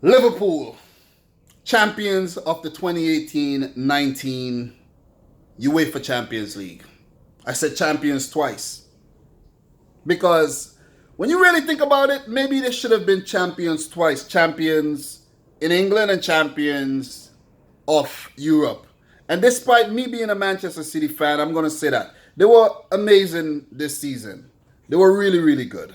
Liverpool, champions of the 2018-19 UEFA Champions League. I said champions twice because when you really think about it, maybe they should have been champions twice. Champions in England and champions of Europe. And despite me being a Manchester City fan, I'm going to say that. They were amazing this season. They were really, really good.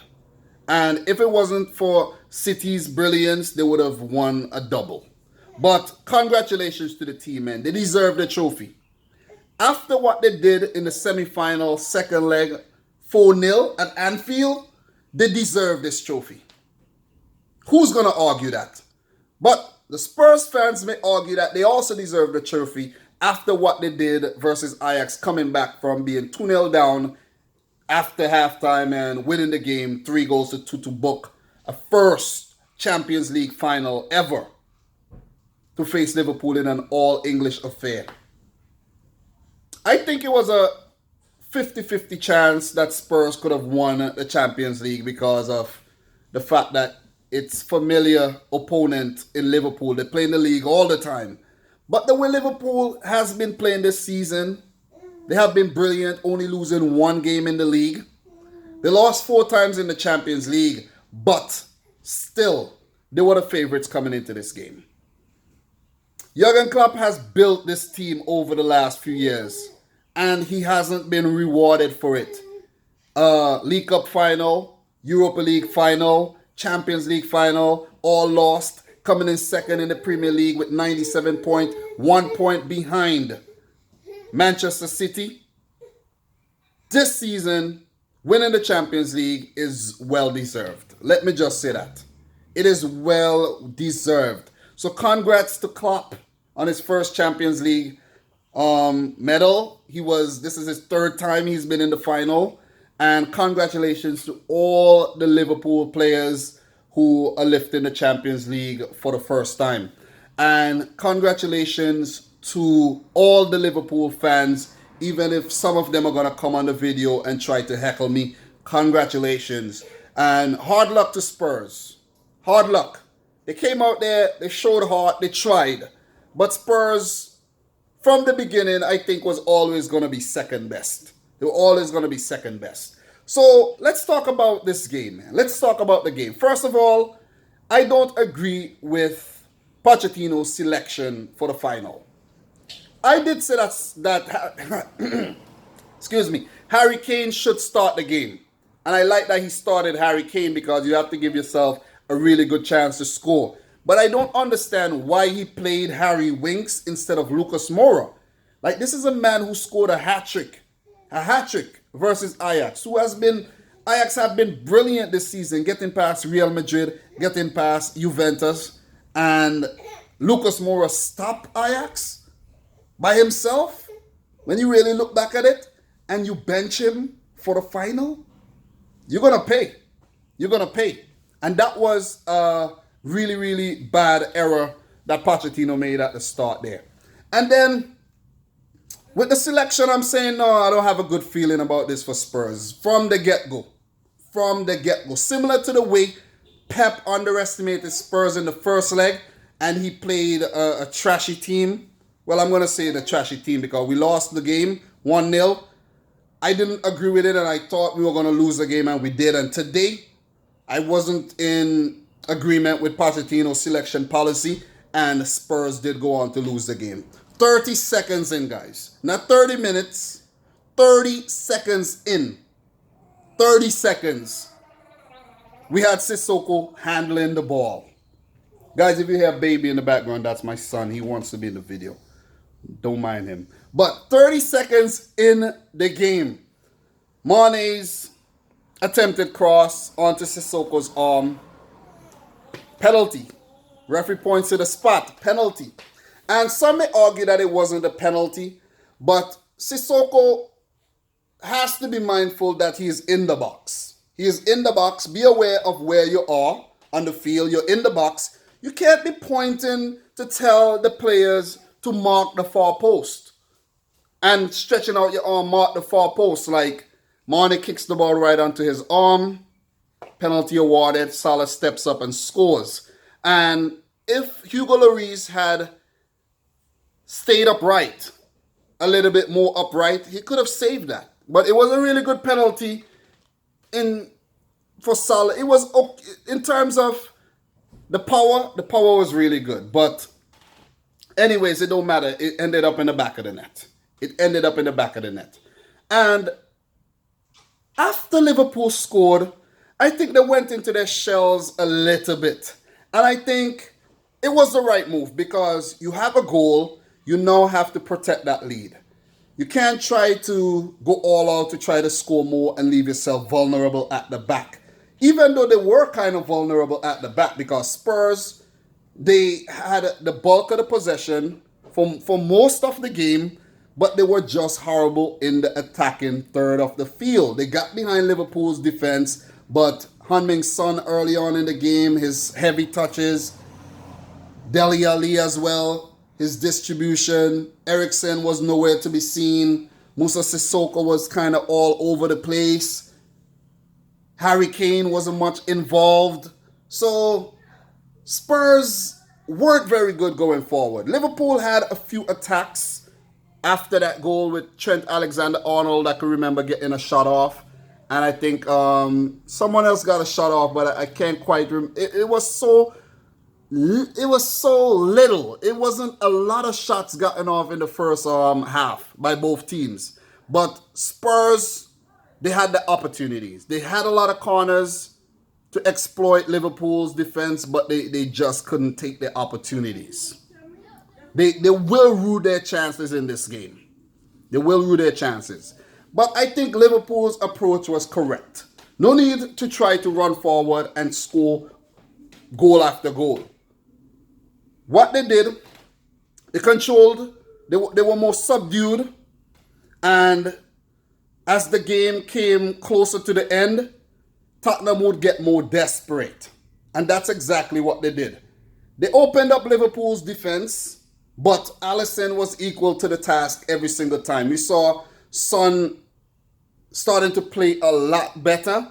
And if it wasn't for City's brilliance, they would have won a double. But congratulations to the team, man. They deserve the trophy. After what they did in the semi-final second leg, 4-0 at Anfield, they deserve this trophy. Who's going to argue that? But the Spurs fans may argue that they also deserve the trophy after what they did versus Ajax, coming back from being 2-0 down after halftime and winning the game 3-2 to book a first Champions League final ever to face Liverpool in an all-English affair. I think it was a 50-50 chance that Spurs could have won the Champions League because of the fact that it's familiar opponent in Liverpool. They play in the league all the time. But the way Liverpool has been playing this season, they have been brilliant, only losing one game in the league. They lost 4 times in the Champions League, but still, they were the favorites coming into this game. Jurgen Klopp has built this team over the last few years, and he hasn't been rewarded for it. League Cup final, Europa League final, Champions League final, all lost, coming in second in the Premier League with 97 points, 1 point behind Manchester City. This season, winning the Champions League is well deserved. Let me just say that. It is well deserved. So congrats to Klopp on his first Champions League medal. This is his 3rd time he's been in the final. And congratulations to all the Liverpool players who are lifting the Champions League for the first time. And congratulations to all the Liverpool fans, even if some of them are going to come on the video and try to heckle me. Congratulations. And hard luck to Spurs. Hard luck. They came out there, they showed heart, they tried. But Spurs, from the beginning, I think was always going to be second best. They were always going to be second best. So let's talk about this game, man. Let's talk about the game. First of all, I don't agree with Pochettino's selection for the final. I did say that excuse me, Harry Kane should start the game. And I like that he started Harry Kane because you have to give yourself a really good chance to score. But I don't understand why he played Harry Winks instead of Lucas Moura. Like, this is a man who scored a hat-trick versus Ajax, Ajax have been brilliant this season, getting past Real Madrid, getting past Juventus, and Lucas Moura stopped Ajax by himself. When you really look back at it, and you bench him for the final, you're gonna pay. You're gonna pay. And that was a really, really bad error that Pochettino made at the start there. And then with the selection, I'm saying, no, I don't have a good feeling about this for Spurs. From the get-go. Similar to the way Pep underestimated Spurs in the first leg, and he played a trashy team. Well, I'm going to say the trashy team because we lost the game 1-0. I didn't agree with it, and I thought we were going to lose the game, and we did. And today, I wasn't in agreement with Pochettino's selection policy, and Spurs did go on to lose the game. 30 seconds in, guys. Not 30 minutes. 30 seconds in. 30 seconds. We had Sissoko handling the ball. Guys, if you hear a baby in the background, that's my son. He wants to be in the video. Don't mind him. But 30 seconds in the game. Mane's attempted cross onto Sissoko's arm. Penalty. Referee points to the spot. Penalty. And some may argue that it wasn't a penalty, but Sissoko has to be mindful that he is in the box. He is in the box. Be aware of where you are on the field. You're in the box. You can't be pointing to tell the players to mark the far post and stretching out your arm, mark the far post. Like, Mane kicks the ball right onto his arm. Penalty awarded. Salah steps up and scores. And if Hugo Lloris had stayed upright, a little bit more upright, he could have saved that. But it was a really good penalty in for Salah. It was okay. In terms of the power was really good. But anyways, it don't matter. It ended up in the back of the net. It ended up in the back of the net. And after Liverpool scored, I think they went into their shells a little bit. And I think it was the right move because you have a goal, you now have to protect that lead. You can't try to go all out to try to score more and leave yourself vulnerable at the back. Even though they were kind of vulnerable at the back because Spurs, they had the bulk of the possession for most of the game, but they were just horrible in the attacking third of the field. They got behind Liverpool's defense, but Heung-Min Son early on in the game, his heavy touches, Dele Alli as well, his distribution, Eriksen was nowhere to be seen, Musa Sissoko was kind of all over the place, Harry Kane wasn't much involved, so Spurs weren't very good going forward. Liverpool had a few attacks after that goal with Trent Alexander-Arnold. I can remember getting a shot off. And I think someone else got a shot off, but I can't quite remember. It was so little. It wasn't a lot of shots gotten off in the first half by both teams. But Spurs, they had the opportunities. They had a lot of corners to exploit Liverpool's defense, but they just couldn't take their opportunities. They will rue their chances in this game. They will rue their chances. But I think Liverpool's approach was correct. No need to try to run forward and score goal after goal. What they did, they controlled, they were more subdued, and as the game came closer to the end, Tottenham would get more desperate. And that's exactly what they did. They opened up Liverpool's defense, but Alisson was equal to the task every single time. We saw Son starting to play a lot better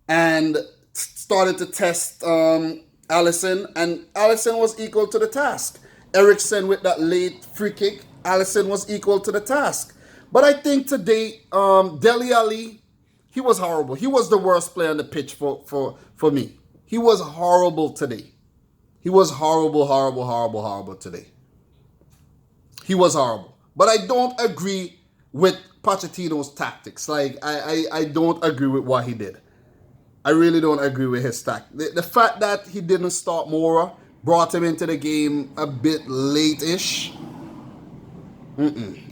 and started to test Alisson, and Alisson was equal to the task. Eriksen with that late free kick, Alisson was equal to the task. But I think today, Dele Alli, he was horrible. He was the worst player on the pitch for me. He was horrible today. He was horrible today. He was horrible. But I don't agree with Pochettino's tactics. Like, I don't agree with what he did. I really don't agree with his tactics. The fact that he didn't start Moura, brought him into the game a bit late-ish.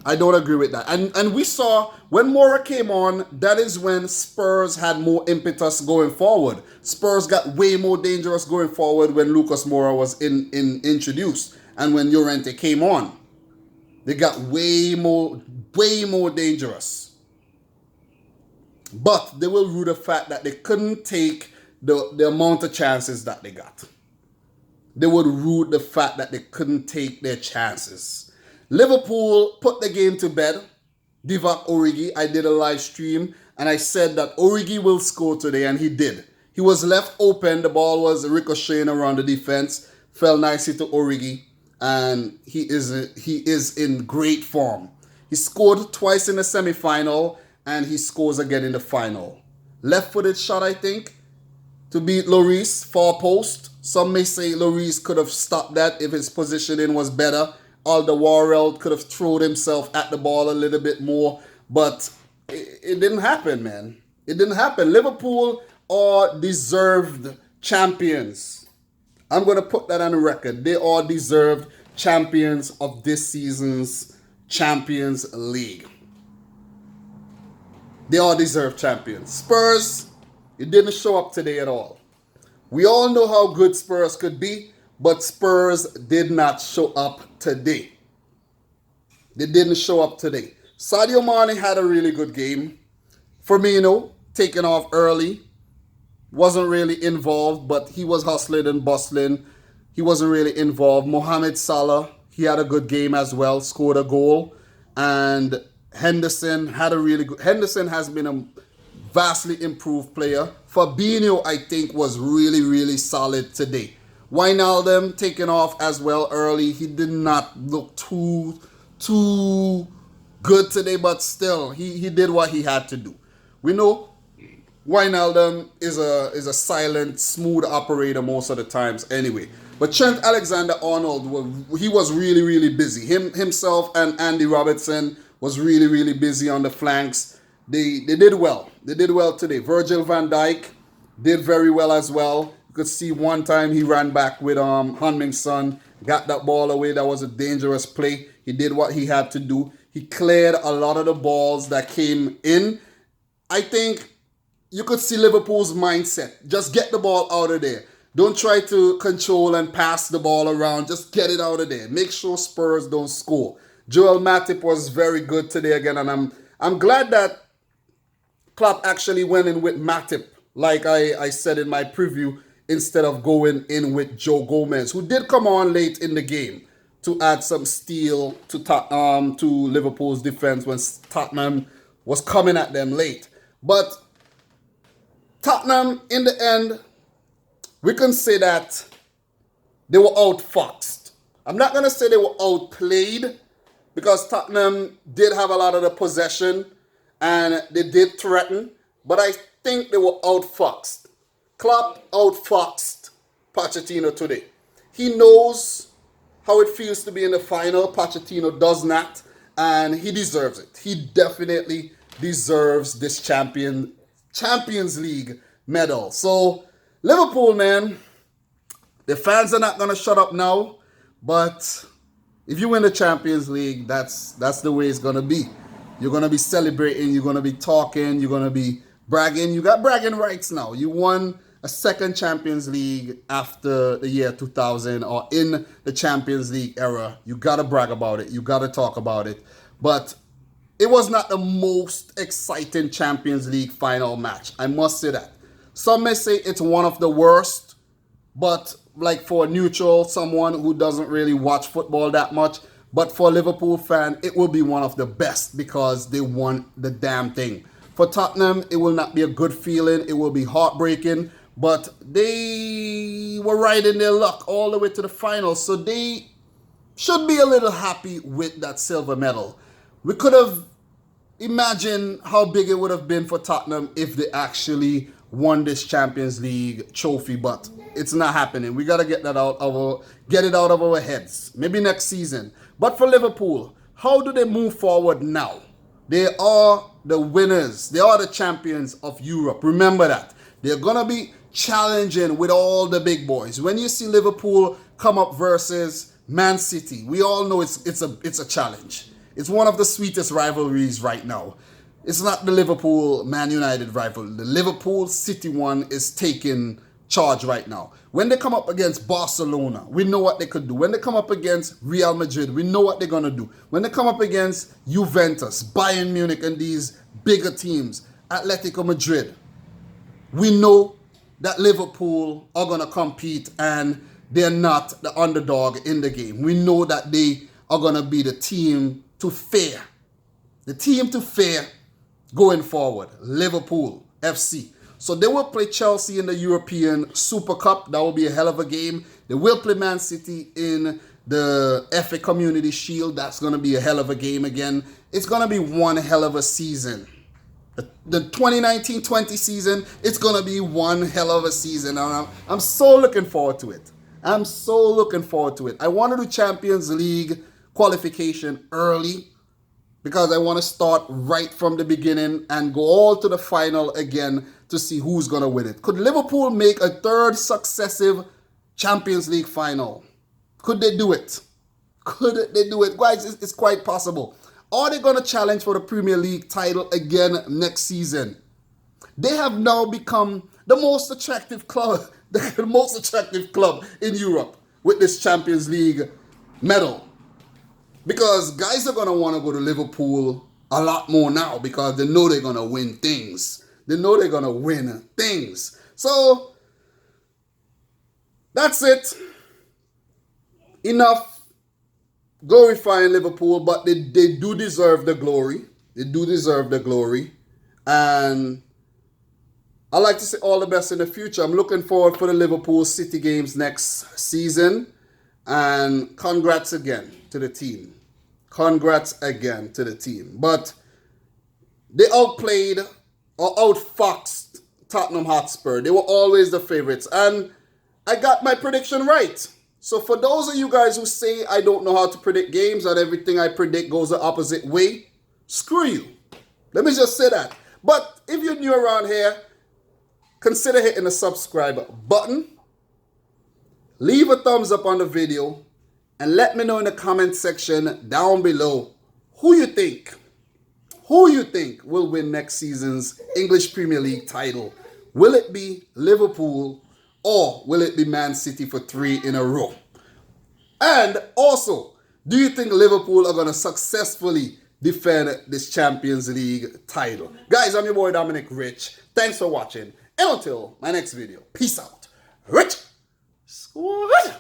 I don't agree with that. And we saw when Moura came on, that is when Spurs had more impetus going forward. Spurs got way more dangerous going forward when Lucas Moura was introduced and when Llorente came on. They got way more dangerous. But they will rue the fact that they couldn't take the amount of chances that they got. They would rue the fact that they couldn't take their chances. Liverpool put the game to bed. Divock Origi, I did a live stream and I said that Origi will score today, and he did. He was left open, the ball was ricocheting around the defense, fell nicely to Origi, and he is in great form. He scored twice in the semi-final and he scores again in the final. Left-footed shot, I think, to beat Lloris, far post. Some may say Lloris could have stopped that if his positioning was better. Alderweireld could have thrown himself at the ball a little bit more, but it didn't happen, man. It didn't happen. Liverpool are deserved champions. I'm going to put that on the record. They are deserved champions of this season's Champions League. They all deserve champions. Spurs, it didn't show up today at all. We all know how good Spurs could be, but Spurs did not show up today. They didn't show up today. Sadio Mane had a really good game. Firmino, taken off early, wasn't really involved, but he was hustling and bustling. He wasn't really involved. Mohamed Salah, he had a good game as well, scored a goal. And Henderson had a really good... Henderson has been a vastly improved player. Fabinho, I think, was really, really solid today. Wijnaldum taking off as well early. He did not look too good today, but still, he did what he had to do. We know Wijnaldum is a silent, smooth operator most of the times anyway. But Trent Alexander-Arnold, he was really, really busy. Himself and Andy Robertson was really, really busy on the flanks. They did well. They did well today. Virgil van Dijk did very well as well. You could see one time he ran back with Heung-min Son, got that ball away. That was a dangerous play. He did what he had to do. He cleared a lot of the balls that came in. I think you could see Liverpool's mindset. Just get the ball out of there. Don't try to control and pass the ball around. Just get it out of there. Make sure Spurs don't score. Joel Matip was very good today again, and I'm glad that Klopp actually went in with Matip, like I said in my preview, instead of going in with Joe Gomez, who did come on late in the game to add some steel to Liverpool's defense when Tottenham was coming at them late. But Tottenham, in the end, we can say that they were outfoxed. I'm not going to say they were outplayed, because Tottenham did have a lot of the possession and they did threaten, but I think they were outfoxed. Klopp outfoxed Pochettino today. He knows how it feels to be in the final. Pochettino does not, and he deserves it. He definitely deserves this Champions League medal. So Liverpool, man, the fans are not going to shut up now, but if you win the Champions League, that's the way it's going to be. You're going to be celebrating, you're going to be talking, you're going to be bragging. You got bragging rights now. You won a second Champions League after the year 2000, or in the Champions League era. You got to brag about it. You got to talk about it. But it was not the most exciting Champions League final match. I must say that. Some may say it's one of the worst, but like for a neutral, someone who doesn't really watch football that much, but for a Liverpool fan, it will be one of the best because they won the damn thing. For Tottenham, it will not be a good feeling. It will be heartbreaking, but they were riding their luck all the way to the final, so they should be a little happy with that silver medal. We could have imagined how big it would have been for Tottenham if they actually won this Champions League trophy, but it's not happening. We got to get it out of our heads. Maybe next season. But for Liverpool, how do they move forward now? They are the winners. They are the champions of Europe. Remember that. They're going to be challenging with all the big boys. When you see Liverpool come up versus Man City, we all know it's a challenge. It's one of the sweetest rivalries right now. It's not the Liverpool-Man United rivalry. The Liverpool-City one is taking charge right now. When they come up against Barcelona, we know what they could do. When they come up against Real Madrid, we know what they're going to do. When they come up against Juventus, Bayern Munich, and these bigger teams, Atletico Madrid, we know that Liverpool are going to compete and they're not the underdog in the game. We know that they are going to be the team to fear. The team to fear going forward, Liverpool FC. So they will play Chelsea in the European Super Cup. That will be a hell of a game. They will play Man City in the FA Community Shield. That's going to be a hell of a game again. It's going to be one hell of a season. The 2019-20 season, it's going to be one hell of a season. And I'm so looking forward to it. I'm so looking forward to it. I want to do Champions League qualification early, because I want to start right from the beginning and go all to the final again to see who's going to win it. Could Liverpool make a third successive Champions League final? Could they do it? Could they do it? Guys, it's quite possible. Are they going to challenge for the Premier League title again next season? They have now become the most attractive club, the most attractive club in Europe with this Champions League medal. Because guys are going to want to go to Liverpool a lot more now because they know they're going to win things. They know they're going to win things. So, that's it. Enough glorifying Liverpool, but they do deserve the glory. They do deserve the glory. And I'd like to say all the best in the future. I'm looking forward for the Liverpool City games next season. And congrats again to the team. Congrats again to the team. But they outplayed or outfoxed Tottenham Hotspur. They were always the favorites. And I got my prediction right. So for those of you guys who say I don't know how to predict games and everything I predict goes the opposite way, screw you. Let me just say that. But if you're new around here, consider hitting the subscribe button. Leave a thumbs up on the video. And let me know in the comment section down below who you think will win next season's English Premier League title. Will it be Liverpool or will it be Man City for 3 in a row? And also, do you think Liverpool are going to successfully defend this Champions League title? Guys, I'm your boy Dominic Rich. Thanks for watching. And until my next video, peace out. Rich Squad.